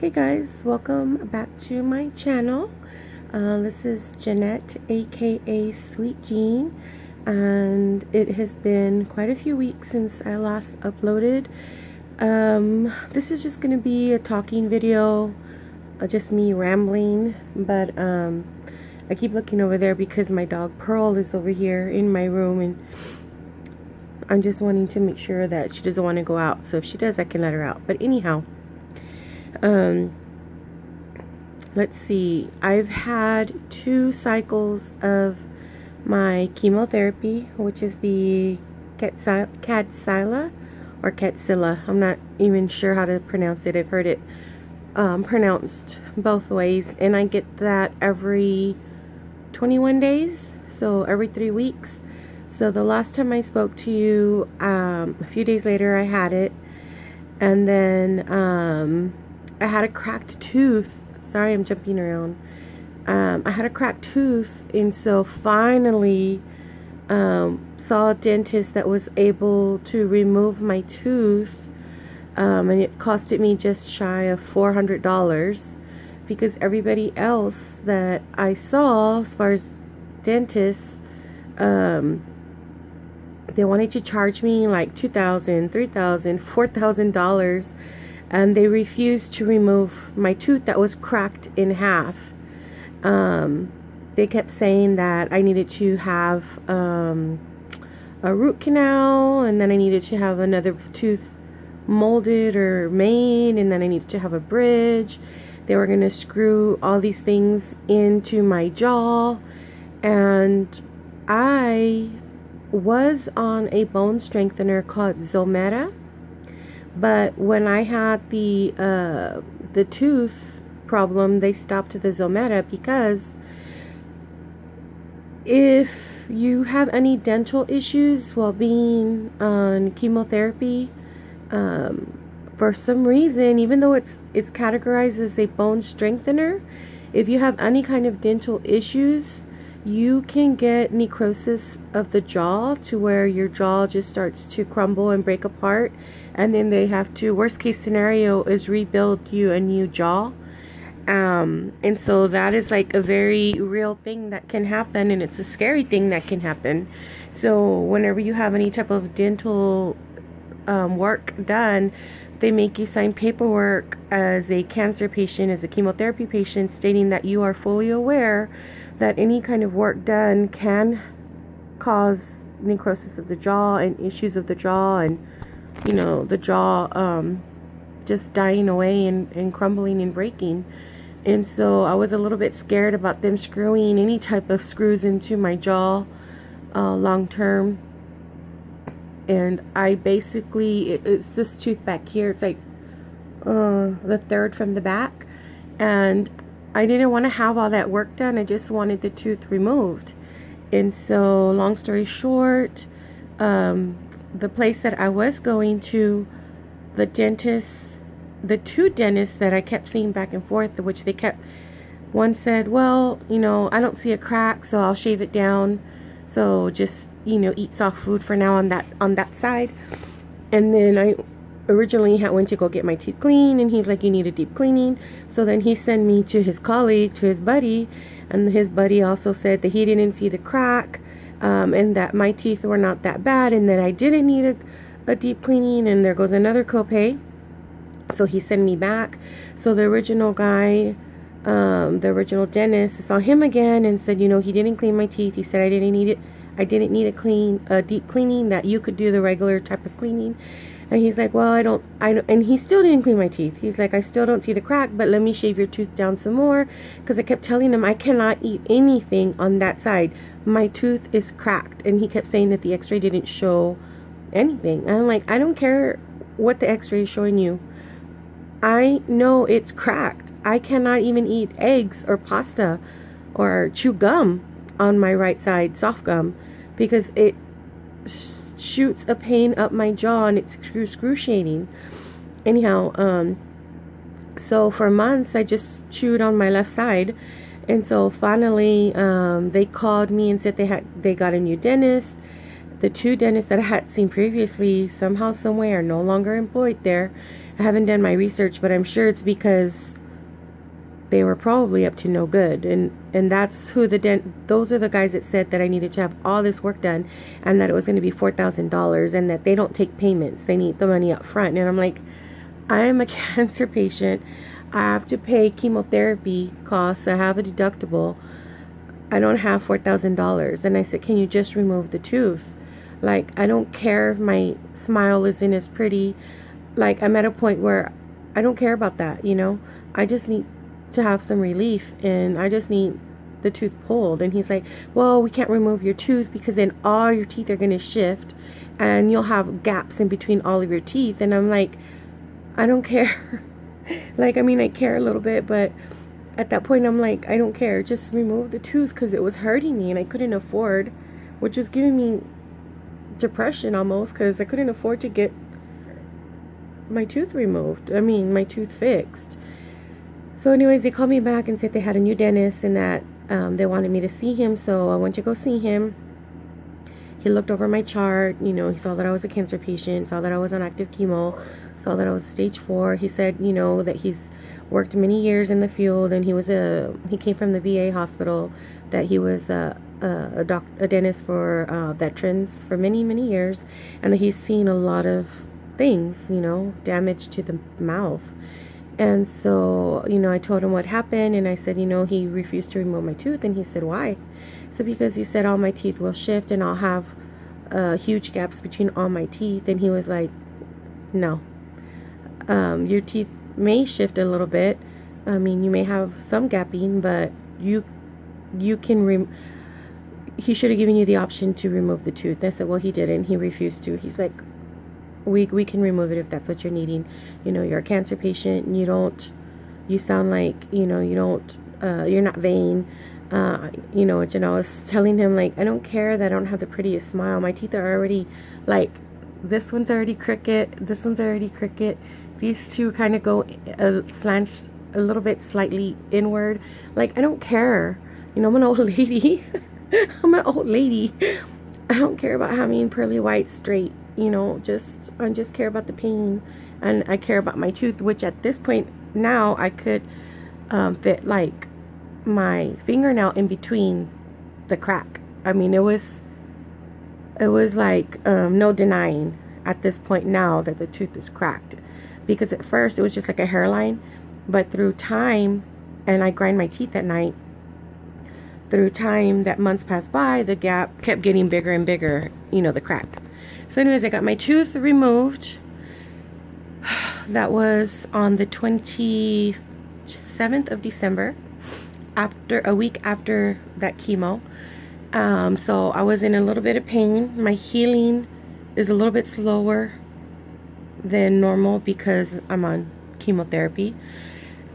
Hey guys, welcome back to my channel. This is Jeanette, aka Sweet Jean, and it has been quite a few weeks since I last uploaded. This is just going to be a talking video, just me rambling, but I keep looking over there because my dog Pearl is over here in my room, and I'm just wanting to make sure that she doesn't want to go out. So if she does, I can let her out. But anyhow, let's see, I've had 2 cycles of my chemotherapy, which is the Kadcyla or Kadcyla. I'm not even sure how to pronounce it. I've heard it pronounced both ways, and I get that every 21 days, so every 3 weeks. So the last time I spoke to you, a few days later, I had it, and then I had a cracked tooth. Sorry, I'm jumping around. I had a cracked tooth, and so finally saw a dentist that was able to remove my tooth, and it costed me just shy of $400, because everybody else that I saw, as far as dentists, they wanted to charge me like $2,000, $3,000, $4,000, and they refused to remove my tooth that was cracked in half. They kept saying that I needed to have a root canal, and then I needed to have another tooth molded or made, and then I needed to have a bridge. They were going to screw all these things into my jaw, and I was on a bone strengthener called Zometa, but when I had the tooth problem, they stopped the Zometa, because if you have any dental issues while being on chemotherapy, for some reason, even though it's categorized as a bone strengthener, if you have any kind of dental issues, you can get necrosis of the jaw, to where your jaw just starts to crumble and break apart, and then they have to, worst case scenario is rebuild you a new jaw. And so that is like a very real thing that can happen, and it's a scary thing that can happen. So whenever you have any type of dental work done, they make you sign paperwork as a cancer patient, as a chemotherapy patient, stating that you are fully aware that any kind of work done can cause necrosis of the jaw and issues of the jaw, and you know, the jaw just dying away and crumbling and breaking. And so I was a little bit scared about them screwing any type of screws into my jaw long term. And I basically, it's this tooth back here, it's like the third from the back, and I didn't want to have all that work done. I just wanted the tooth removed. And so, long story short, the place that I was going to, the dentist, the 2 dentists that I kept seeing back and forth, which they kept, one said, well, you know, I don't see a crack, so I'll shave it down. So just, you know, eat soft food for now on that side. And then I originally went to go get my teeth cleaned, and he's like, you need a deep cleaning. So then he sent me to his colleague, to his buddy, and his buddy also said that he didn't see the crack, and that my teeth were not that bad, and that I didn't need a deep cleaning, and there goes another copay. So he sent me back. So the original guy, the original dentist, saw him again and said, you know, he didn't clean my teeth. He said I didn't need it. I didn't need a deep cleaning, that you could do the regular type of cleaning. And he's like, well, I don't, and he still didn't clean my teeth. He's like, I still don't see the crack, but let me shave your tooth down some more, because I kept telling him I cannot eat anything on that side. My tooth is cracked. And he kept saying that the x-ray didn't show anything. And I'm like, I don't care what the x-ray is showing you. I know it's cracked. I cannot even eat eggs or pasta or chew gum on my right side, soft gum, because it shoots a pain up my jaw, and it's excruciating. Anyhow, so for months I just chewed on my left side, and so finally they called me and said they got a new dentist. The 2 dentists that I had seen previously, somehow, some way, are no longer employed there, I haven't done my research, but I'm sure it's because they were probably up to no good, and that's who those are the guys that said that I needed to have all this work done, and that it was going to be $4,000, and that they don't take payments, they need the money up front. And I'm like, I am a cancer patient, I have to pay chemotherapy costs, I have a deductible, I don't have $4,000. And I said, can you just remove the tooth? Like, I don't care if my smile isn't as pretty. Like, I'm at a point where I don't care about that, you know. I just need to have some relief, and I just need the tooth pulled. And he's like, well, we can't remove your tooth because then all your teeth are going to shift and you'll have gaps in between all of your teeth. And I'm like, I don't care. Like, I mean, I care a little bit, but at that point I'm like, I don't care, just remove the tooth, because it was hurting me and I couldn't afford, which was giving me depression almost, because I couldn't afford to get my tooth removed, I mean my tooth fixed. So anyways, they called me back and said they had a new dentist, and that they wanted me to see him. So I went to go see him. He looked over my chart, you know, he saw that I was a cancer patient, saw that I was on active chemo, saw that I was stage 4. He said, you know, that he's worked many years in the field, and he came from the VA hospital, that he was a dentist for veterans for many years, and that he's seen a lot of things, you know, damage to the mouth. And so, you know, I told him what happened, and I said, you know, he refused to remove my tooth. And he said, why? So because he said all my teeth will shift and I'll have huge gaps between all my teeth. And he was like, no, your teeth may shift a little bit, I mean, you may have some gapping, but you can he should have given you the option to remove the tooth. And I said, well, he didn't, he refused to. He's like, we can remove it if that's what you're needing. You know, you're a cancer patient, and you sound like, you know, you're not vain. You know, and I was telling him, like, I don't care that I don't have the prettiest smile. My teeth are already, like, this one's already crooked, this one's already crooked. These two kind of go slant a little bit slightly inward. Like, I don't care. You know, I'm an old lady. I'm an old lady. I don't care about having pearly white straight. You know, I just care about the pain, and I care about my tooth, which at this point now I could fit like my fingernail in between the crack. I mean, it was like no denying at this point now that the tooth is cracked, because at first it was just like a hairline, but through time, and I grind my teeth at night, through time that months passed by, the gap kept getting bigger and bigger, you know, the crack. So anyways, I got my tooth removed. That was on the 27th of December, after a week after that chemo. So I was in a little bit of pain. My healing is a little bit slower than normal because I'm on chemotherapy.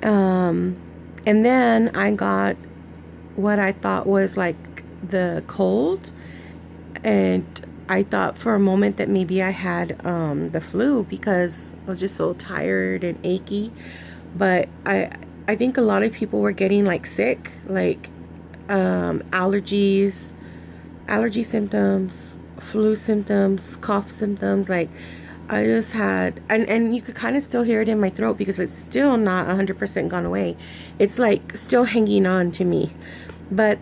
And then I got what I thought was like the cold, and I thought for a moment that maybe I had the flu, because I was just so tired and achy. But I think a lot of people were getting like sick, like allergy symptoms, flu symptoms, cough symptoms. Like, I just had, and you could kind of still hear it in my throat, because it's still not 100% gone away. It's like still hanging on to me. But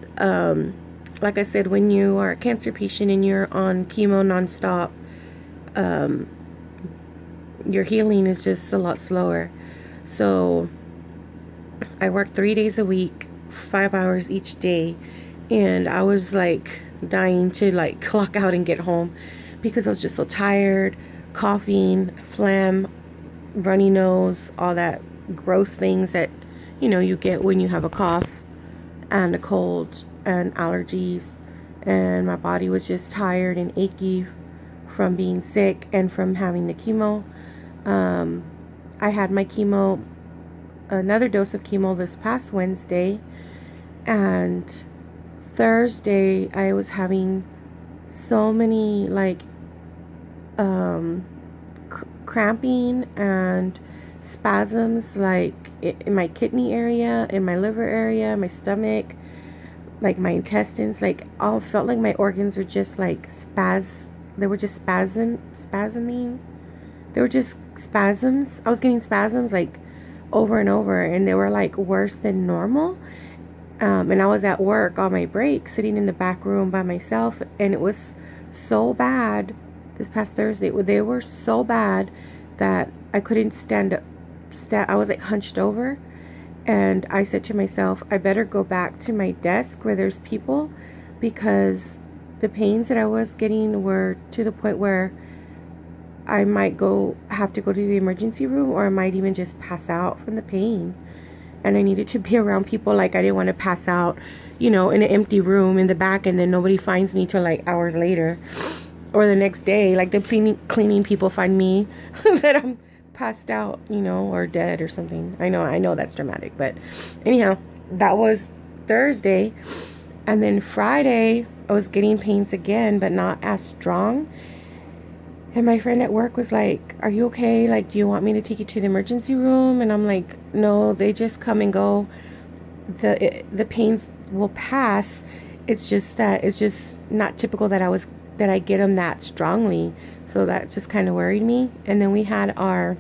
like I said, when you are a cancer patient and you're on chemo nonstop, your healing is just a lot slower. So I worked 3 days a week, 5 hours each day, and I was like dying to like clock out and get home, because I was just so tired, coughing, phlegm, runny nose, all that gross things that, you know, you get when you have a cough and a cold and allergies. And my body was just tired and achy from being sick and from having the chemo. I had my chemo, another dose of chemo this past Wednesday, and Thursday I was having so many like cramping and spasms, like in my kidney area, in my liver area, my stomach, like my intestines, like all felt like my organs were just like they were just spasming. They were just spasms. I was getting spasms like over and over, and they were like worse than normal. And I was at work on my break, sitting in the back room by myself, and it was so bad this past Thursday. They were so bad that I couldn't stand up. I was like hunched over, and I said to myself, I better go back to my desk where there's people, because the pains that I was getting were to the point where I might have to go to the emergency room, or I might even just pass out from the pain. And I needed to be around people. Like, I didn't want to pass out, you know, in an empty room in the back, and then nobody finds me till like hours later or the next day. Like, the cleaning people find me that I'm passed out, you know, or dead or something. I know that's dramatic, but anyhow, that was Thursday. And then Friday I was getting pains again, but not as strong. And my friend at work was like, are you okay? Like, do you want me to take you to the emergency room? And I'm like, no, they just come and go. The pains will pass. It's just that it's just not typical that I get them that strongly. So that just kind of worried me. And then we had our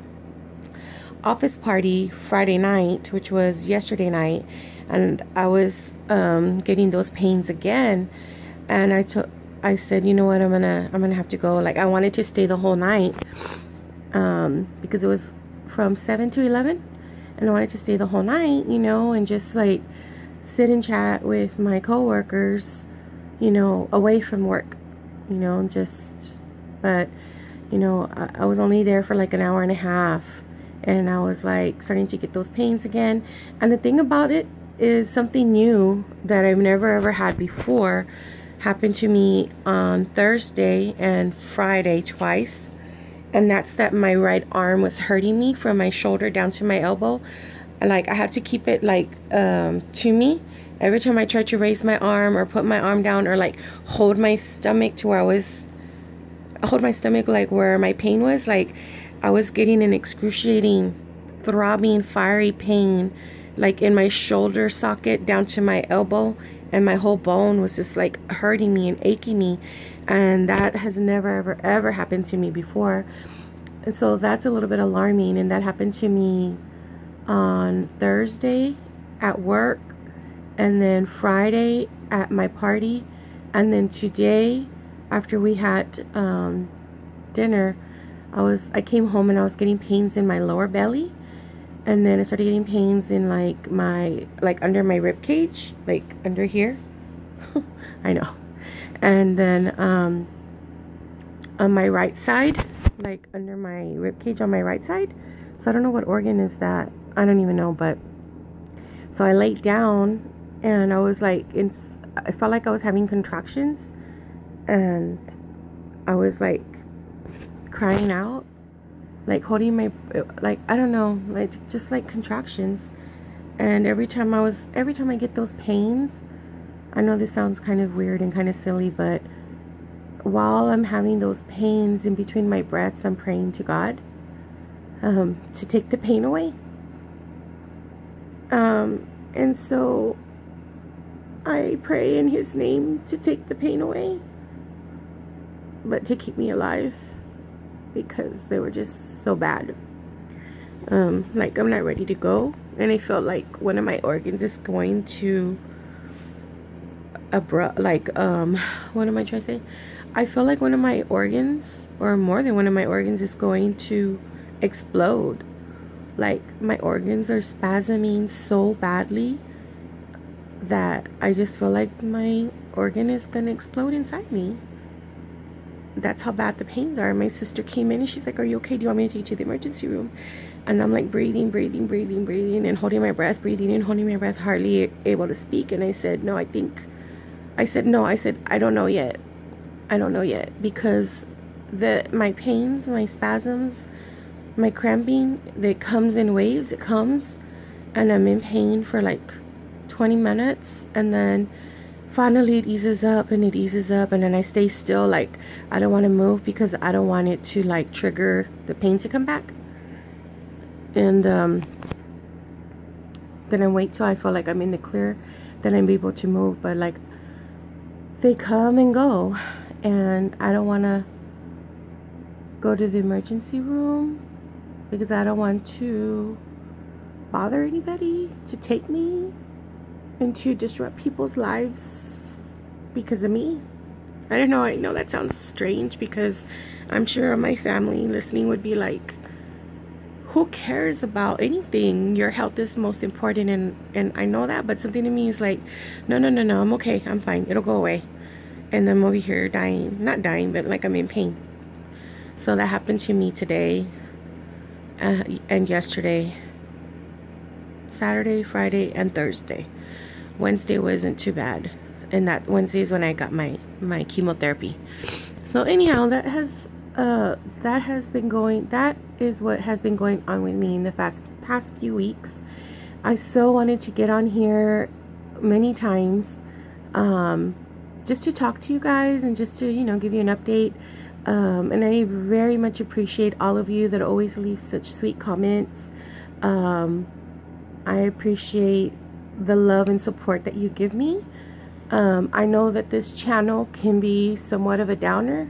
office party Friday night, which was yesterday night, and I was getting those pains again. And I said, you know what, I'm gonna have to go. Like, I wanted to stay the whole night because it was from 7 to 11, and I wanted to stay the whole night, you know, and just like sit and chat with my coworkers, you know, away from work, you know, but you know, I was only there for like an hour and a half, and I was like starting to get those pains again. And the thing about it is, something new that I've never ever had before happened to me on Thursday and Friday twice. And that's that my right arm was hurting me from my shoulder down to my elbow. Like, I had to keep it like to me every time I tried to raise my arm or put my arm down, or like hold my stomach to where like where my pain was. Like, I was getting an excruciating, throbbing, fiery pain, like in my shoulder socket down to my elbow, and my whole bone was just like hurting me and aching me. And that has never ever happened to me before. And so that's a little bit alarming. And that happened to me on Thursday at work, and then Friday at my party, and then today after we had dinner, I came home and I was getting pains in my lower belly, and then I started getting pains in like under my rib cage, like under here. I know. And then on my right side, like under my rib cage on my right side. So I don't know what organ is that. I don't even know. But so I laid down, and I was like I felt like I was having contractions, and I was like crying out, like holding my, like, I don't know, like just like contractions. And every time I get those pains, I know this sounds kind of weird and kind of silly, but while I'm having those pains in between my breaths, I'm praying to God to take the pain away. And so I pray in His name to take the pain away, but to keep me alive, because they were just so bad. Like, I'm not ready to go, and I felt like one of my organs is going to what am I trying to say? I feel like one of my organs, or more than one of my organs, is going to explode. Like, my organs are spasming so badly that I just feel like my organ is gonna explode inside me. That's how bad the pains are. My sister came in and she's like, are you okay? Do you want me to take you to the emergency room? And I'm like breathing and holding my breath, breathing and holding my breath, hardly able to speak. And I said, no, I don't know yet. I don't know yet, because my pains, my spasms, my cramping, it comes in waves. It comes, and I'm in pain for like 20 minutes, and then finally it eases up, and then I stay still. Like, I don't want to move because I don't want it to like trigger the pain to come back. And then I wait till I feel like I'm in the clear, then I'm able to move. But like, they come and go, and I don't want to go to the emergency room because I don't want to bother anybody to take me and to disrupt people's lives because of me. I don't know, I know that sounds strange, because I'm sure my family listening would be like, who cares about anything? Your health is most important, and I know that, but something to me is like, no, I'm okay, I'm fine, it'll go away. And I'm over here dying, not dying, but like I'm in pain. So that happened to me today and yesterday, Saturday, Friday, and Thursday. Wednesday wasn't too bad, and that Wednesday is when I got my chemotherapy. So anyhow, that is what has been going on with me in the past few weeks. I so wanted to get on here many times, just to talk to you guys and just to, you know, give you an update. And I very much appreciate all of you that always leave such sweet comments. I appreciate the love and support that you give me. I know that this channel can be somewhat of a downer,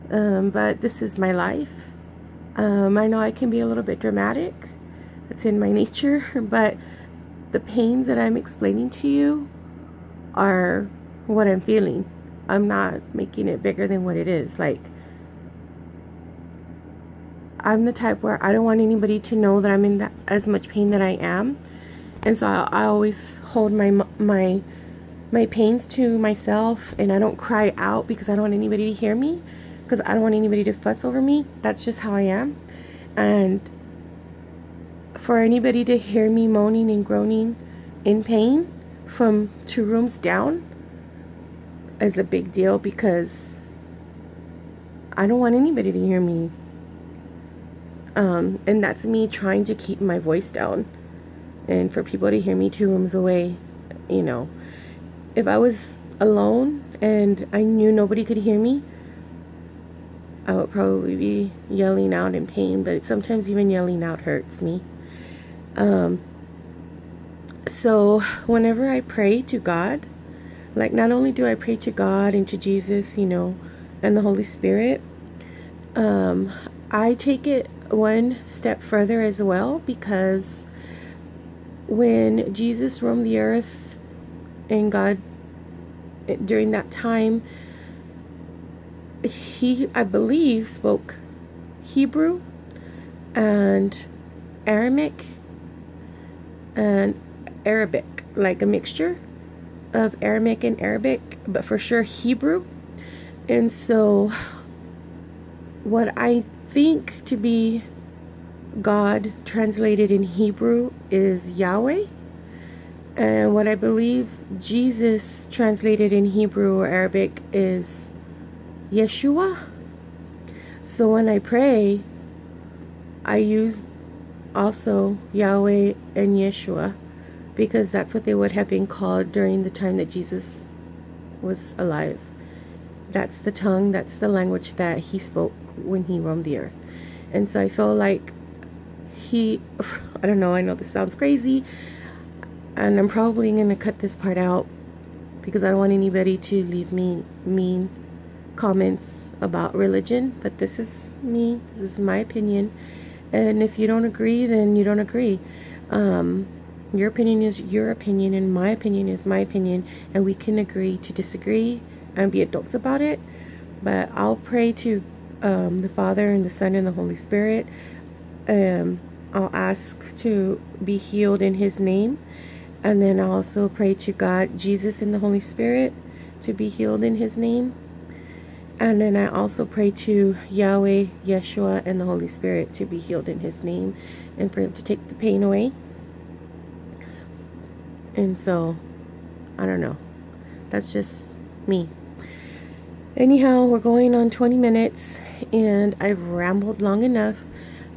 but this is my life. I know I can be a little bit dramatic. It's in my nature, but the pains that I'm explaining to you are what I'm feeling. I'm not making it bigger than what it is. Like, I'm the type where I don't want anybody to know that I'm in as much pain that I am, and so I always hold my pains to myself, and I don't cry out because I don't want anybody to hear me, because I don't want anybody to fuss over me. That's just how I am. And for anybody to hear me moaning and groaning in pain from 2 rooms down is a big deal, because I don't want anybody to hear me. And that's me trying to keep my voice down, and for people to hear me 2 rooms away. You know, if I was alone and I knew nobody could hear me, I would probably be yelling out in pain, but sometimes even yelling out hurts me. So whenever I pray to God, like, not only do I pray to God and to Jesus, you know, and the Holy Spirit, I take it one step further as well, because when Jesus roamed the earth and God, during that time, he, I believe, spoke Hebrew and Aramaic and Arabic, like a mixture of Aramaic and Arabic, but for sure Hebrew. And so what I think to be God translated in Hebrew is Yahweh, and what I believe Jesus translated in Hebrew or Arabic is Yeshua. So when I pray, I use also Yahweh and Yeshua, because that's what they would have been called during the time that Jesus was alive. That's the tongue, that's the language that he spoke when he roamed the earth. And so I feel like I don't know, I know this sounds crazy, and I'm probably going to cut this part out because I don't want anybody to leave me mean comments about religion, but this is me, this is my opinion, and if you don't agree, then you don't agree. Your opinion is your opinion, and my opinion is my opinion, and we can agree to disagree and be adults about it. But I'll pray to the Father and the Son and the Holy Spirit. I'll ask to be healed in his name, and then I'll also pray to God, Jesus, and the Holy Spirit to be healed in his name. And then I also pray to Yahweh, Yeshua, and the Holy Spirit to be healed in his name, and for him to take the pain away. And so, I don't know. That's just me. Anyhow, we're going on 20 minutes, and I've rambled long enough.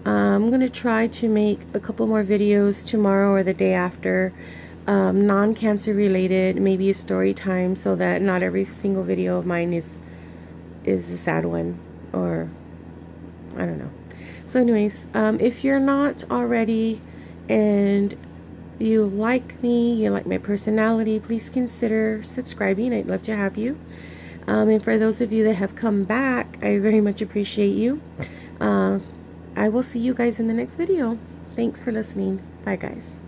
I'm going to try to make a couple more videos tomorrow or the day after, non-cancer related, maybe a story time, so that not every single video of mine is a sad one, or I don't know. So anyways, if you're not already and you like me, you like my personality, please consider subscribing. I'd love to have you. And for those of you that have come back, I very much appreciate you. I will see you guys in the next video. Thanks for listening. Bye, guys.